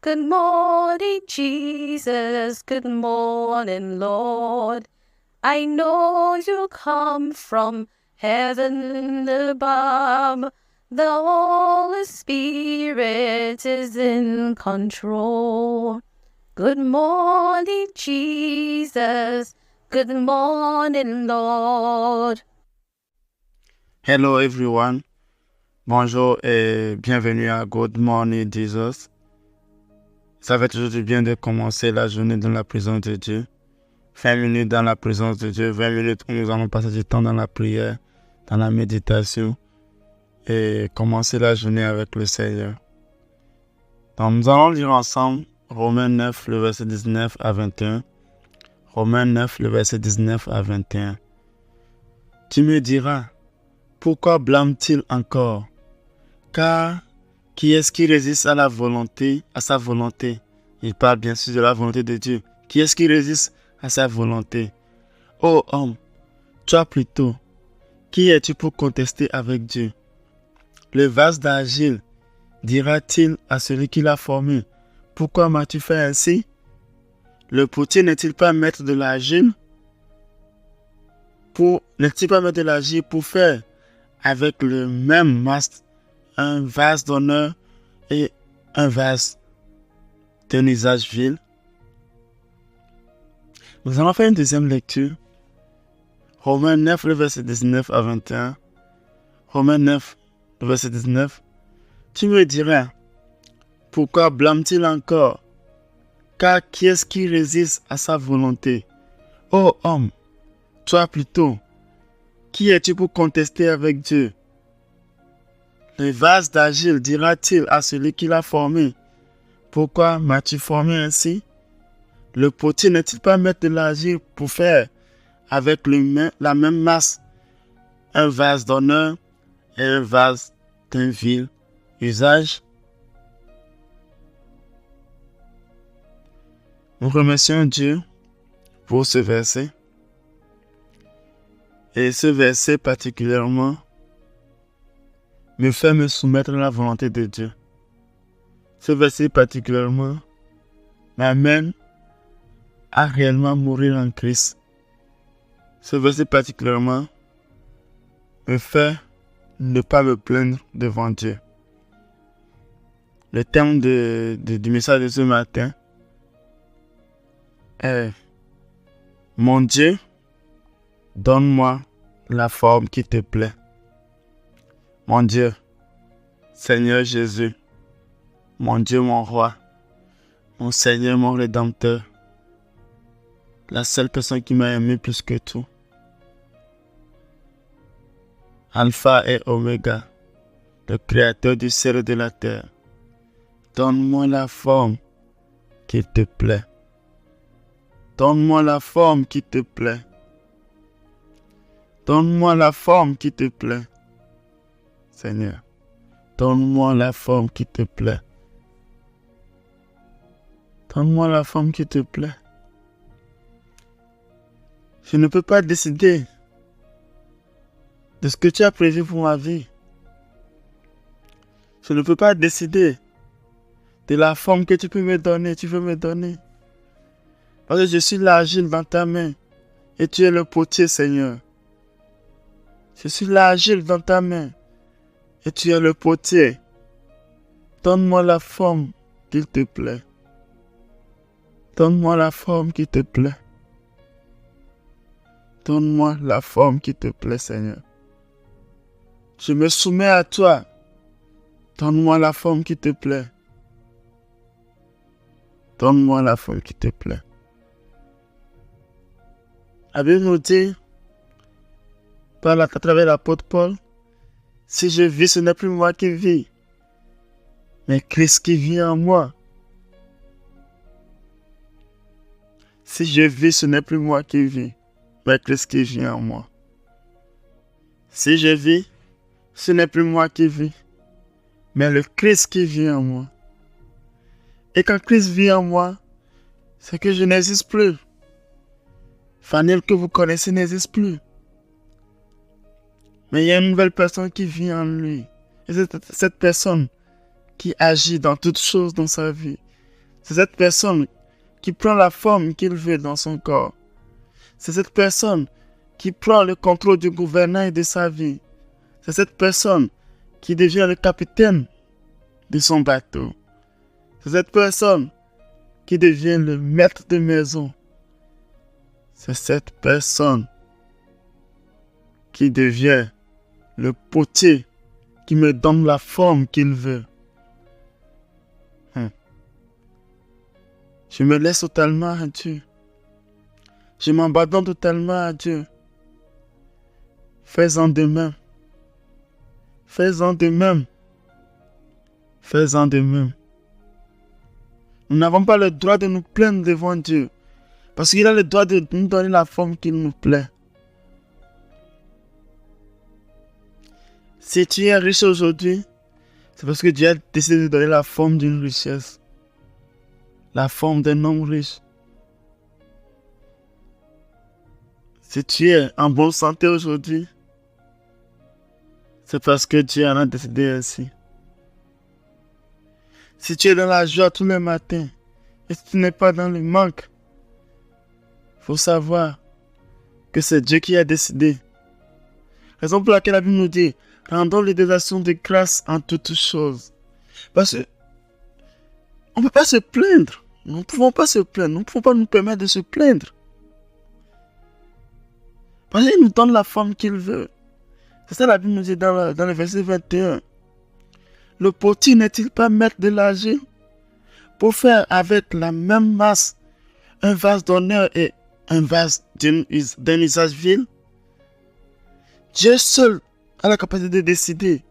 Good morning, Jesus. Good morning, Lord. I know you come from heaven above. The Holy Spirit is in control. Good morning, Jesus. Good morning, Lord. Hello everyone. Bonjour et bienvenue à Good Morning Jesus. Ça fait toujours du bien de commencer la journée dans la présence de Dieu. 20 minutes dans la présence de Dieu, 20 minutes où nous allons passer du temps dans la prière, dans la méditation et commencer la journée avec le Seigneur. Donc nous allons lire ensemble Romains 9, le verset 19 à 21. Romains 9, le verset 19 à 21. Tu me diras, pourquoi blâme-t-il encore? Car qui est-ce qui résiste à sa volonté? Il parle bien sûr de la volonté de Dieu. Qui est-ce qui résiste à sa volonté? Ô homme, toi plutôt, qui es-tu pour contester avec Dieu? Le vase d'argile dira-t-il à celui qui l'a formé, pourquoi m'as-tu fait ainsi? Le potier n'est-il pas maître de l'argile? N'est-il pas maître de l'argile pour faire avec le même masse un vase d'honneur et un vase d'un usage vil? Nous allons faire une deuxième lecture. Romains 9, le verset 19 à 21. Romains 9, le verset 19. Tu me diras, pourquoi blâme-t-il encore? Car qui est-ce qui résiste à sa volonté? Ô homme, toi plutôt, qui es-tu pour contester avec Dieu? Le vase d'argile dira-t-il à celui qui l'a formé, pourquoi m'as-tu formé ainsi? Le potier n'est-il pas maître de l'argile pour faire avec la même masse un vase d'honneur et un vase d'un vil usage? Nous remercions Dieu pour ce verset. Et ce verset particulièrement me fait me soumettre à la volonté de Dieu. Ce verset particulièrement m'amène à réellement mourir en Christ. Ce verset particulièrement me fait ne pas me plaindre devant Dieu. Le thème du message de ce matin est « Mon Dieu, donne-moi la forme qui te plaît. » Mon Dieu, Seigneur Jésus, mon Dieu, mon roi, mon Seigneur, mon Rédempteur, la seule personne qui m'a aimé plus que tout. Alpha et Oméga, le Créateur du ciel et de la terre, donne-moi la forme qui te plaît. Donne-moi la forme qui te plaît. Donne-moi la forme qui te plaît. Seigneur, donne-moi la forme qui te plaît. Donne-moi la forme qui te plaît. Je ne peux pas décider de ce que tu as prévu pour ma vie. Je ne peux pas décider de la forme que tu veux me donner. Parce que je suis l'argile dans ta main et tu es le potier, Seigneur. Je suis l'argile dans ta main et tu es le potier. Donne-moi la forme qu'il te plaît. Donne-moi la forme qui te plaît. Donne-moi la forme qui te plaît, Seigneur. Je me soumets à toi. Donne-moi la forme qui te plaît. Donne-moi la forme qui te plaît. La Bible nous dit, à travers l'apôtre Paul, si je vis, ce n'est plus moi qui vis, mais Christ qui vit en moi. Si je vis, ce n'est plus moi qui vis, mais Christ qui vit en moi. Si je vis, ce n'est plus moi qui vis, mais le Christ qui vit en moi. Et quand Christ vit en moi, c'est que je n'existe plus. Fanny que vous connaissez n'existe plus. Mais il y a une nouvelle personne qui vit en lui. Et c'est cette personne qui agit dans toutes choses dans sa vie. C'est cette personne qui prend la forme qu'il veut dans son corps. C'est cette personne qui prend le contrôle du gouvernail de sa vie. C'est cette personne qui devient le capitaine de son bateau. C'est cette personne qui devient le maître de maison. C'est cette personne qui devient le potier qui me donne la forme qu'il veut. Je me laisse totalement à Dieu. Je m'abandonne totalement à Dieu. Fais-en de même. Fais-en de même. Fais-en de même. Nous n'avons pas le droit de nous plaindre devant Dieu. Parce qu'il a le droit de nous donner la forme qu'il nous plaît. Si tu es riche aujourd'hui, c'est parce que Dieu a décidé de donner la forme d'une richesse. La forme d'un homme riche. Si tu es en bonne santé aujourd'hui, c'est parce que Dieu en a décidé ainsi. Si tu es dans la joie tous les matins, et si tu n'es pas dans le manque, il faut savoir que c'est Dieu qui a décidé. Raison pour laquelle la Bible nous dit, rendons-lui des actions de grâce en toutes choses. Parce que on ne peut pas se plaindre. Nous ne pouvons pas se plaindre. Nous ne pouvons pas nous permettre de se plaindre. Parce qu'il nous donne la forme qu'il veut. C'est ça la Bible nous dit dans le verset 21. Le potier n'est-il pas maître de l'argile pour faire avec la même masse un vase d'honneur et un vase d'un usage vil? Dieu seul a la capacité de décider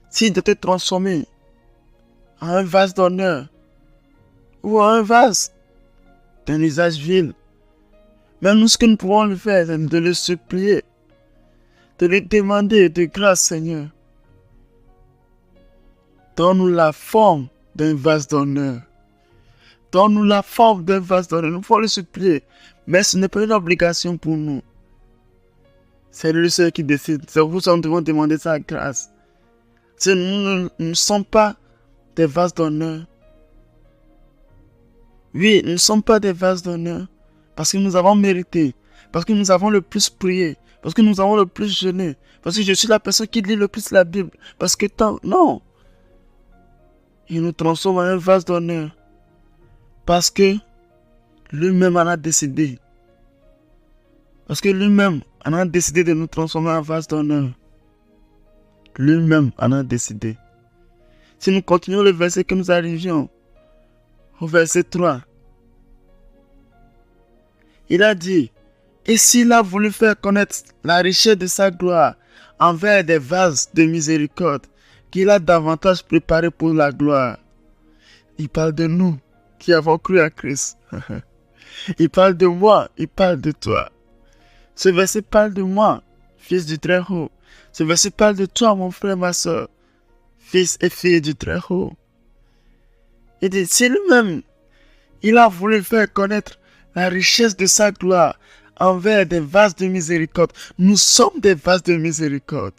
s'il doit te transformer en un vase d'honneur ou en un vase d'un usage vil. Mais nous, ce que nous pouvons le faire, c'est de le supplier, de lui demander de grâce, Seigneur. Donne-nous la forme d'un vase d'honneur. Donne-nous la forme d'un vase d'honneur. Nous pouvons le supplier, mais ce n'est pas une obligation pour nous. C'est lui seul qui décide. C'est vous qui devons demander sa grâce. Nous ne sommes pas des vases d'honneur. Oui, nous ne sommes pas des vases d'honneur parce que nous avons mérité, parce que nous avons le plus prié, parce que nous avons le plus jeûné, parce que je suis la personne qui lit le plus la Bible, parce que tant... Non. Il nous transforme en un vase d'honneur parce que lui-même en a décidé. Parce que lui-même en a décidé de nous transformer en vase d'honneur. Lui-même en a décidé. Si nous continuons le verset que nous arrivions, au verset 3, il a dit, et s'il a voulu faire connaître la richesse de sa gloire envers des vases de miséricorde qu'il a davantage préparés pour la gloire. Il parle de nous qui avons cru à Christ. Il parle de moi, il parle de toi. Ce verset parle de moi, fils du Très-Haut. Ce verset parle de toi, mon frère, ma soeur, fils et fille du Très-Haut. Il dit, si lui-même, il a voulu faire connaître la richesse de sa gloire envers des vases de miséricorde. Nous sommes des vases de miséricorde.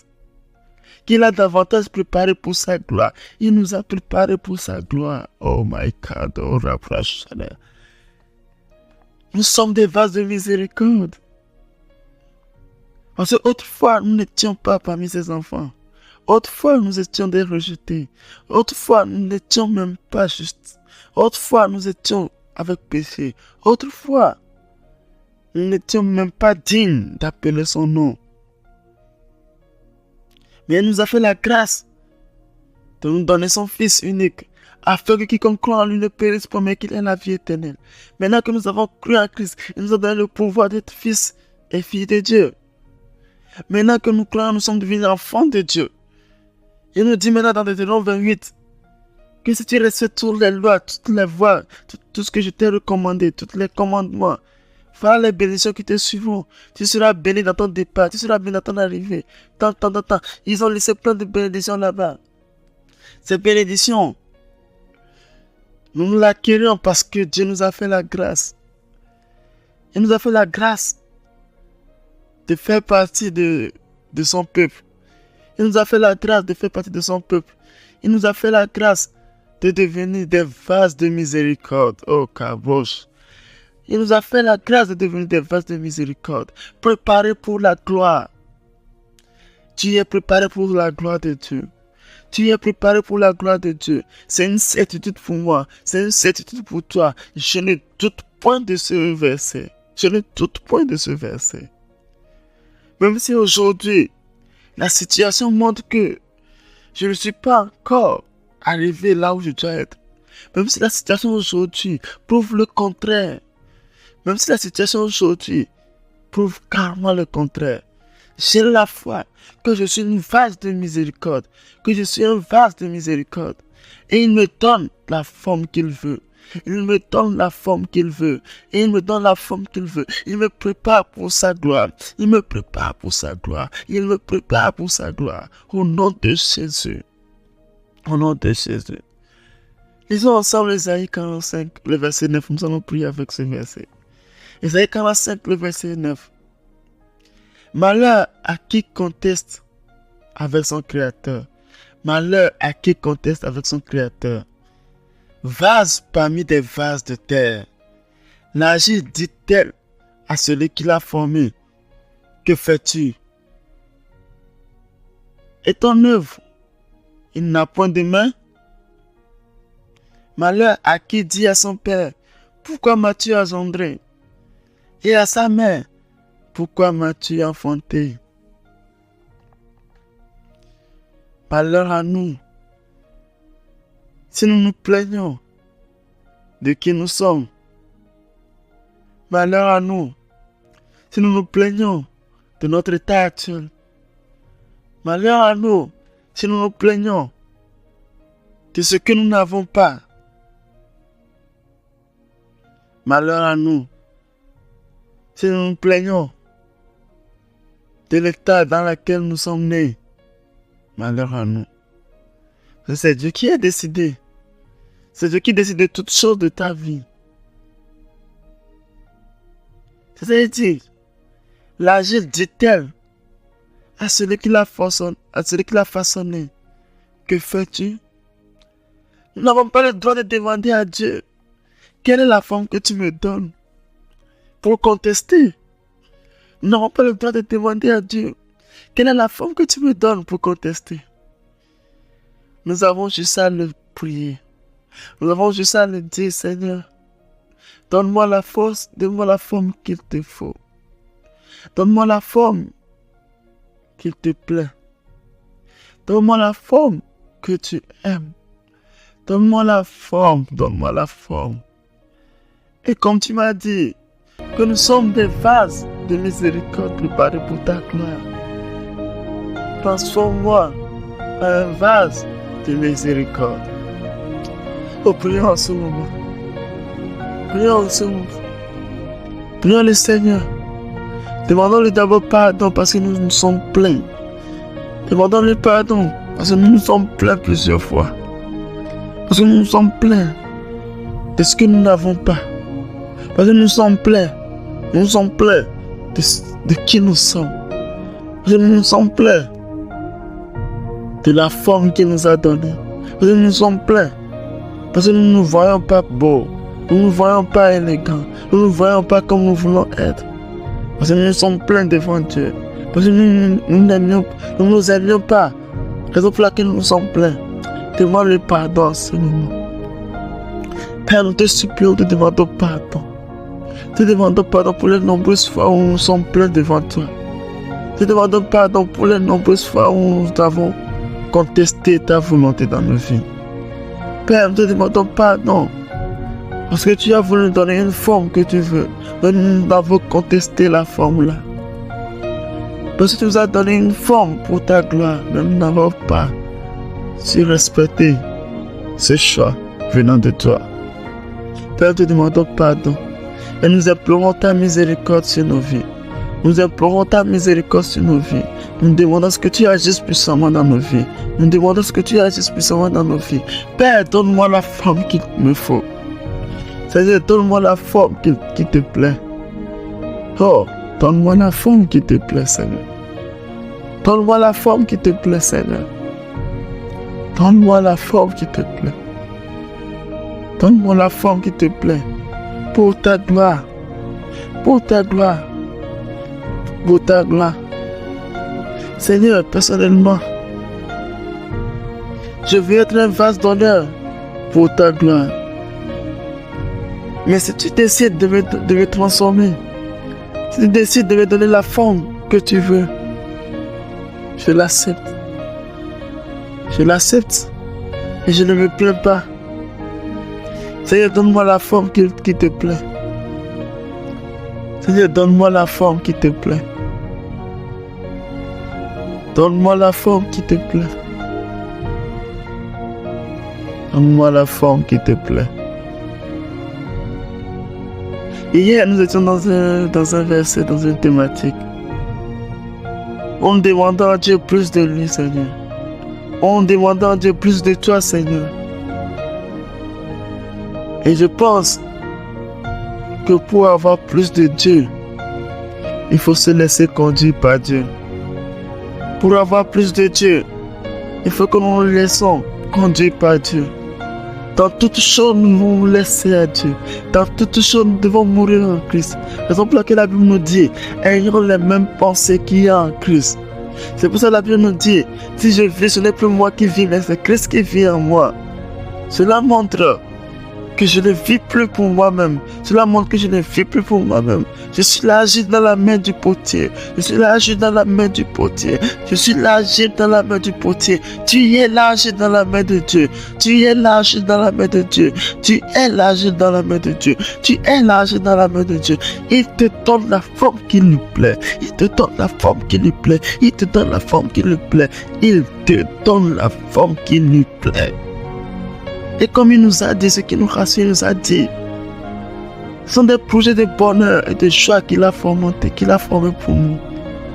Qu'il a davantage préparé pour sa gloire. Il nous a préparé pour sa gloire. Oh my God, oh Rapprachana. Nous sommes des vases de miséricorde. Parce que autrefois, nous n'étions pas parmi ses enfants. Autrefois, nous étions des rejetés. Autrefois, nous n'étions même pas justes. Autrefois, nous étions avec péché. Autrefois, nous n'étions même pas dignes d'appeler son nom. Mais il nous a fait la grâce de nous donner son Fils unique, afin que quiconque croit en lui ne périsse pas, mais qu'il ait la vie éternelle. Maintenant que nous avons cru en Christ, il nous a donné le pouvoir d'être fils et filles de Dieu. Maintenant que nous croyons, nous sommes devenus enfants de Dieu. Il nous dit maintenant dans Deutéronome 28 que si tu respectes toutes les lois, toutes les voies, tout ce que je t'ai recommandé, tous les commandements, voilà les bénédictions qui te suivront. Tu seras béni dans ton départ, tu seras béni dans ton arrivée. Tant. Ils ont laissé plein de bénédictions là-bas. Ces bénédictions, nous l'acquérons parce que Dieu nous a fait la grâce. Il nous a fait la grâce de faire partie de son peuple. Il nous a fait la grâce de faire partie de son peuple. Il nous a fait la grâce de devenir des vases de miséricorde. Oh, Kabosh. Il nous a fait la grâce de devenir des vases de miséricorde, préparés pour la gloire. Tu es préparé pour la gloire de Dieu. Tu es préparé pour la gloire de Dieu. C'est une certitude pour moi. C'est une certitude pour toi. Je ne doute point de ce verset. Je ne doute point de ce verset. Même si aujourd'hui, la situation montre que je ne suis pas encore arrivé là où je dois être. Même si la situation aujourd'hui prouve le contraire. Même si la situation aujourd'hui prouve carrément le contraire. J'ai la foi que je suis une vase de miséricorde. Que je suis un vase de miséricorde. Et il me donne la forme qu'il veut. Il me donne la forme qu'il veut. Et il me donne la forme qu'il veut. Il me prépare pour sa gloire. Il me prépare pour sa gloire. Il me prépare pour sa gloire. Au nom de Jésus. Au nom de Jésus. Lisons ensemble Ésaïe 45, le verset 9. Nous allons prier avec ce verset. Ésaïe 45, le verset 9. Malheur à qui conteste avec son Créateur. Malheur à qui conteste avec son Créateur. Vase parmi des vases de terre. L'agir dit-elle à celui qui l'a formé. Que fais-tu? Et ton œuvre, il n'a point de main? Malheur à qui dit à son père, pourquoi m'as-tu engendré? Et à sa mère, pourquoi m'as-tu enfanté? Malheur à nous, si nous nous plaignons de qui nous sommes. Malheur à nous, si nous nous plaignons de notre état actuel. Malheur à nous, si nous nous plaignons de ce que nous n'avons pas. Malheur à nous, si nous nous plaignons de l'état dans lequel nous sommes nés. Malheur à nous. C'est Dieu qui a décidé. C'est Dieu qui décide de toutes choses de ta vie. C'est-à-dire, l'agir dit-elle à celui qui l'a façonné. Que fais-tu? Nous n'avons pas le droit de demander à Dieu quelle est la forme que tu me donnes pour contester. Nous n'avons pas le droit de demander à Dieu quelle est la forme que tu me donnes pour contester. Nous avons juste à le prier. Nous avons juste à le dire, Seigneur, donne-moi la force, donne-moi la forme qu'il te faut. Donne-moi la forme qu'il te plaît. Donne-moi la forme que tu aimes. Donne-moi la forme, donne-moi la forme. Et comme tu m'as dit, que nous sommes des vases de miséricorde préparés pour ta gloire. Transforme-moi en un vase de miséricorde. Oh, prions en ce moment. Prions en ce moment. Prions le Seigneur. Demandons-lui d'abord pardon parce que nous nous sommes pleins. Demandons-lui pardon parce que nous nous sommes pleins plusieurs fois. Parce que nous nous sommes pleins de ce que nous n'avons pas. Parce que nous sommes pleins. Nous sommes pleins de qui nous sommes. Parce que nous sommes pleins de la forme qu'il nous a donnée. Parce que nous sommes pleins. Parce que nous ne nous voyons pas beaux. Nous ne nous voyons pas élégants. Nous ne nous voyons pas comme nous voulons être. Parce que nous sommes pleins devant Dieu. Parce que nous ne nous aimions pas. Raison pour laquelle nous sommes pleins. Demande le pardon en ce moment. Père, nous te supplions, te demandons pardon. Te demandons pardon pour les nombreuses fois où nous sommes pleins devant toi. Te demandons pardon pour les nombreuses fois où nous avons contesté ta volonté dans nos vies. Père, nous te demandons pardon. Parce que tu as voulu nous donner une forme que tu veux. Mais nous avons contesté la forme là. Parce que tu nous as donné une forme pour ta gloire. Mais nous n'avons pas su respecter ce choix venant de toi. Père, nous te demandons pardon. Et nous implorons ta miséricorde sur nos vies. Nous implorons ta miséricorde sur nos vies. Nous demandons ce que tu agisses puissamment dans nos vies. Nous demandons ce que tu agisses puissamment dans nos vies. Père, donne-moi la forme qu'il me faut. C'est-à-dire, donne-moi la forme qui te plaît. Oh, donne-moi la forme qui te plaît, Seigneur. Donne-moi la forme qui te plaît, Seigneur. Donne-moi la forme qui te plaît. Donne-moi la forme qui te plaît. Pour ta gloire. Pour ta gloire. Pour ta gloire. Seigneur, personnellement, je veux être un vase d'honneur pour ta gloire. Mais si tu décides de me transformer, si tu décides de me donner la forme que tu veux, je l'accepte. Je l'accepte et je ne me plains pas. Seigneur, donne-moi la forme qui te plaît. Seigneur, donne-moi la forme qui te plaît. Donne-moi la forme qui te plaît. Donne-moi la forme qui te plaît. Hier, nous étions dans un verset, dans une thématique. En demandant à Dieu plus de lui, Seigneur. En demandant à Dieu plus de toi, Seigneur. Et je pense que pour avoir plus de Dieu, il faut se laisser conduire par Dieu. Pour avoir plus de Dieu, il faut que nous nous laissons conduire par Dieu. Dans toutes choses, nous devons nous laisser à Dieu. Dans toutes choses, nous devons mourir en Christ. Raison pour laquelle la Bible nous dit, ayons les mêmes pensées qu'il y a en Christ. C'est pour ça que la Bible nous dit, si je vis, ce n'est plus moi qui vis, mais c'est Christ qui vit en moi. Cela montre que je ne vis plus pour moi-même. Cela montre que je ne vis plus pour moi-même. Je suis là agir dans la main du potier. Je suis là agir dans la main du potier. Je suis là agir dans la main du potier. Tu es là agir dans la main de Dieu. Tu es là agir dans la main de Dieu. Tu es là agir dans la main de Dieu. Tu es là agir dans la main de Dieu. Il te donne la forme qui lui plaît. Il te donne la forme qui lui plaît. Il te donne la forme qui lui plaît. Il te donne la forme qui lui plaît. Et comme il nous a dit, ce qui nous rassure, il nous a dit, ce sont des projets de bonheur et de joie qu'il a formés pour nous.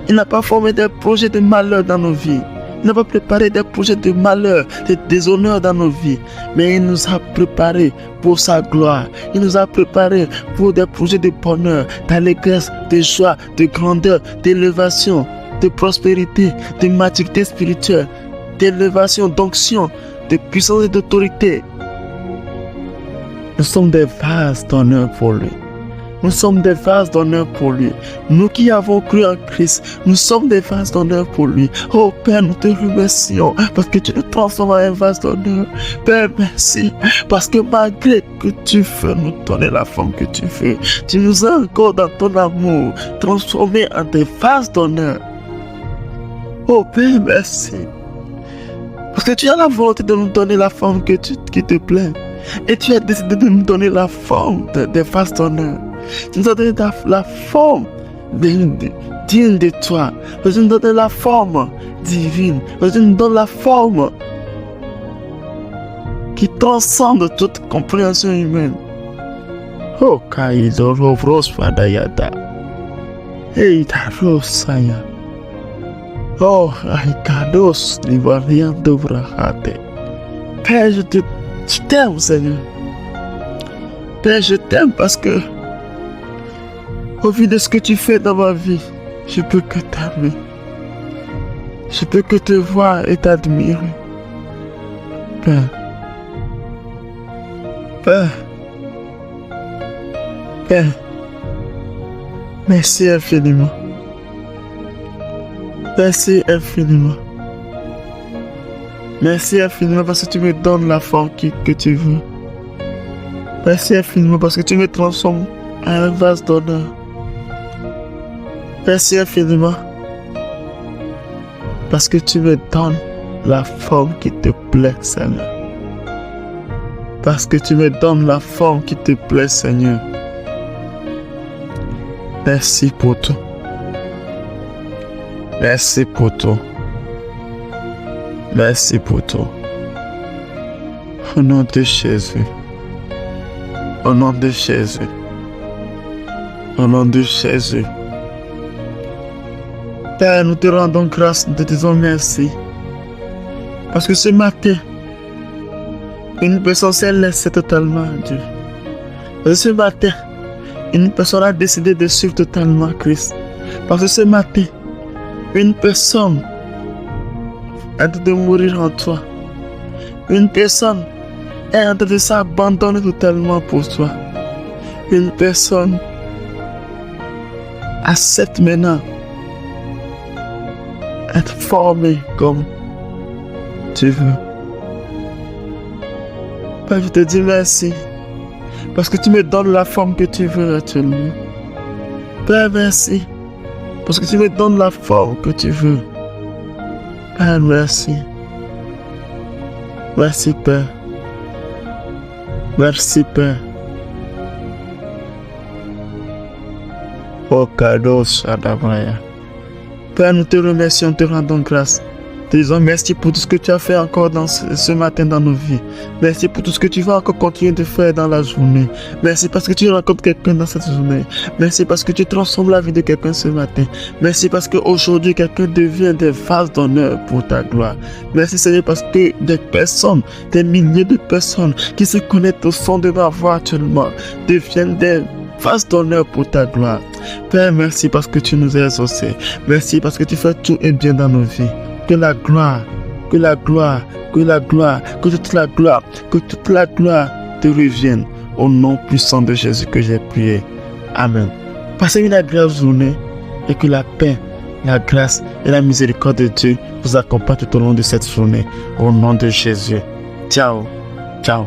Il n'a pas formé des projets de malheur dans nos vies. Il n'a pas préparé des projets de malheur, de déshonneur dans nos vies. Mais il nous a préparés pour sa gloire. Il nous a préparés pour des projets de bonheur, d'allégresse, de joie, de grandeur, d'élévation, de prospérité, de maturité spirituelle, d'élévation, d'onction, de puissance et d'autorité. Nous sommes des vases d'honneur pour lui. Nous sommes des vases d'honneur pour lui. Nous qui avons cru en Christ, nous sommes des vases d'honneur pour lui. Oh Père, nous te remercions parce que tu nous transformes en un vase d'honneur. Père, merci parce que malgré que tu veux nous donner la forme que tu veux, tu nous as encore dans ton amour transformés en des vases d'honneur. Oh Père, merci. Parce que tu as la volonté de nous donner la forme qui te plaît. Et tu as décidé de nous donner la forme des vases d'honneur. Tu nous as donné la forme digne de toi. Tu nous donnes la forme divine. Tu nous donnes la forme qui transcende toute compréhension humaine. Oh, Kaïdoro Vrospadayada. Hey, Tarosaya. Oh, Aikados, Livarian Dovrahate. Père, je t'aime, Seigneur. Père, je t'aime parce que, au vu de ce que tu fais dans ma vie, je peux que t'aimer. Je peux que te voir et t'admirer. Père. Père. Père. Merci infiniment. Merci infiniment. Merci infiniment parce que tu me donnes la forme que tu veux. Merci infiniment parce que tu me transformes en un vase d'honneur. Merci infiniment parce que tu me donnes la forme qui te plaît, Seigneur. Parce que tu me donnes la forme qui te plaît, Seigneur. Merci pour tout. Merci pour tout. Merci pour tout. Au nom de Jésus. Au nom de Jésus. Au nom de Jésus. Père, nous te rendons grâce, nous te disons merci. Parce que ce matin, une personne s'est laissée totalement à Dieu. Parce que ce matin, une personne a décidé de suivre totalement Christ. Parce que ce matin, une personne a dit de mourir en toi. Une personne est en train de s'abandonner totalement pour toi. Une personne accepte maintenant être formée comme tu veux. Père, je te dis merci parce que tu me donnes la forme que tu veux actuellement. Père, merci parce que tu me donnes la forme que tu veux. Père, merci. Merci, Père. Merci, Père. Oh, cadeau, Shadabaya. Père, nous te remercions, te rendons grâce. Te disons merci pour tout ce que tu as fait encore ce matin dans nos vies. Merci pour tout ce que tu vas encore continuer de faire dans la journée. Merci parce que tu rencontres quelqu'un dans cette journée. Merci parce que tu transformes la vie de quelqu'un ce matin. Merci parce qu'aujourd'hui, quelqu'un devient des vases d'honneur pour ta gloire. Merci Seigneur parce que des personnes, des milliers de personnes qui se connectent au son de ma voix actuellement deviennent des vases d'honneur pour ta gloire. Père, merci parce que tu nous as exaucés. Merci parce que tu fais tout et bien dans nos vies. Que la gloire, que la gloire, que la gloire, que toute la gloire, que toute la gloire te revienne au nom puissant de Jésus que j'ai prié. Amen. Passez une agréable journée et que la paix, la grâce et la miséricorde de Dieu vous accompagnent tout au long de cette journée. Au nom de Jésus. Ciao. Ciao.